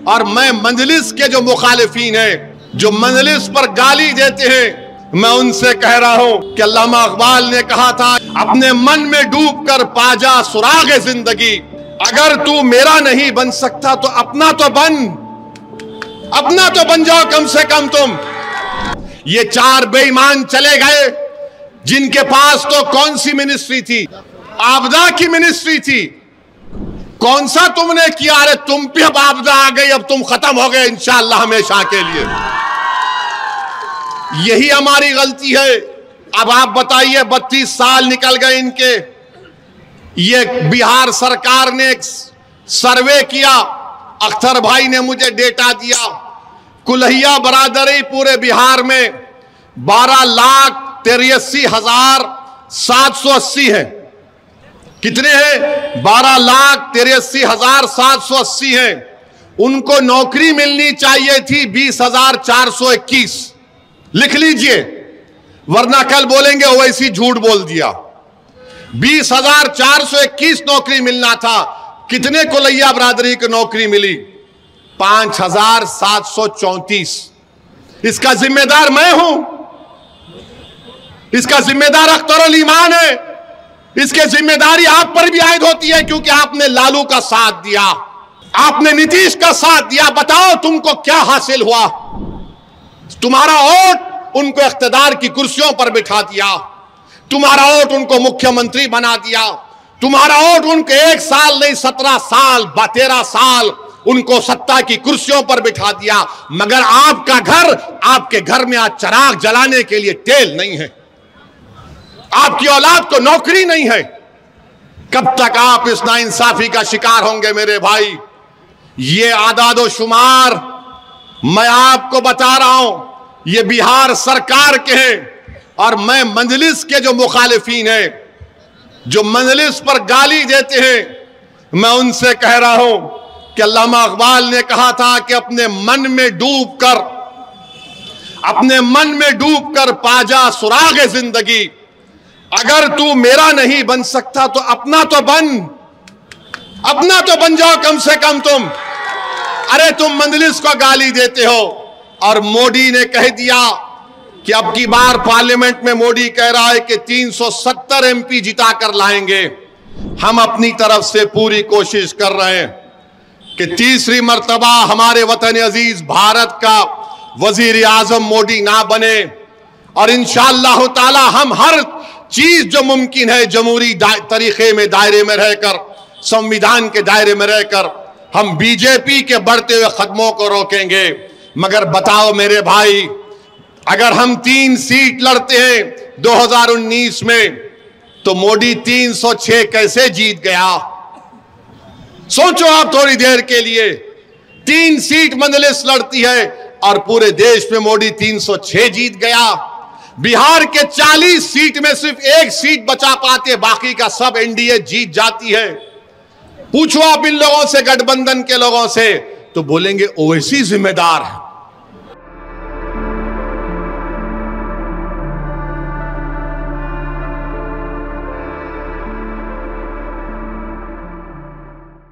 और मैं मजलिस के जो मुखालिफीन हैं, जो मजलिस पर गाली देते हैं, मैं उनसे कह रहा हूं कि अल्लामा इकबाल ने कहा था, अपने मन में डूब कर पाजा सुरागे जिंदगी। अगर तू मेरा नहीं बन सकता तो अपना तो बन जाओ कम से कम तुम। ये चार बेईमान चले गए जिनके पास तो कौन सी मिनिस्ट्री थी? आपदा की मिनिस्ट्री थी। कौन सा तुमने किया? अरे तुम पे अब आपदा आ गई, अब तुम खत्म हो गए इंशाअल्लाह हमेशा के लिए। यही हमारी गलती है। अब आप बताइए, 32 साल निकल गए इनके। ये बिहार सरकार ने एक सर्वे किया, अख्तर भाई ने मुझे डेटा दिया, कुल्हिया बरादरी पूरे बिहार में 12,83,780 है। कितने हैं? 12,83,780 हैं। उनको नौकरी मिलनी चाहिए थी 20,421। लिख लीजिए, वरना कल बोलेंगे ओवैसी झूठ बोल दिया। 20,421 नौकरी मिलना था। कितने कुलैया बरादरी को नौकरी मिली? 5,734। इसका जिम्मेदार मैं हूं, इसका जिम्मेदार अख्तरुल ईमान है। इसकी जिम्मेदारी आप पर भी आयद होती है, क्योंकि आपने लालू का साथ दिया, आपने नीतीश का साथ दिया। बताओ तुमको क्या हासिल हुआ? तुम्हारा वोट उनको इख्तिदार की कुर्सियों पर बिठा दिया, तुम्हारा वोट उनको मुख्यमंत्री बना दिया, तुम्हारा वोट उनको 1 साल नहीं 17 साल 13 साल उनको सत्ता की कुर्सियों पर बिठा दिया। मगर आपका घर, आपके घर में आज चिराग जलाने के लिए तेल नहीं है, आपकी औलाद को नौकरी नहीं है। कब तक आप इस नाइंसाफी का शिकार होंगे मेरे भाई? ये आदादो शुमार मैं आपको बता रहा हूं, ये बिहार सरकार के हैं। और मैं मजलिस के जो मुखालिफीन हैं, जो मजलिस पर गाली देते हैं, मैं उनसे कह रहा हूं कि अल्लामा इकबाल ने कहा था कि अपने मन में डूब कर पाजा सुरागे जिंदगी। अगर तू मेरा नहीं बन सकता तो अपना तो बन जाओ कम से कम तुम। अरे तुम मजलिस को गाली देते हो। और मोदी ने कह दिया कि अब की बार पार्लियामेंट में मोदी कह रहा है कि 370 एमपी जिता कर लाएंगे। हम अपनी तरफ से पूरी कोशिश कर रहे हैं कि तीसरी मर्तबा हमारे वतन अजीज भारत का वजीर आजम मोदी ना बने। और इंशाअल्लाह ताला हम हर चीज जो मुमकिन है जमहूरी तरीके में दायरे में रहकर, संविधान के दायरे में रहकर हम बीजेपी के बढ़ते हुए कदमों को रोकेंगे। मगर बताओ मेरे भाई, अगर हम 3 सीट लड़ते हैं 2019 में, तो मोदी 306 कैसे जीत गया? सोचो आप थोड़ी देर के लिए। 3 सीट मजलिस लड़ती है और पूरे देश में मोदी 306 जीत गया। बिहार के 40 सीट में सिर्फ 1 सीट बचा पाते, बाकी का सब एनडीए जीत जाती है। पूछो आप इन लोगों से, गठबंधन के लोगों से, तो बोलेंगे ओवैसी जिम्मेदार है।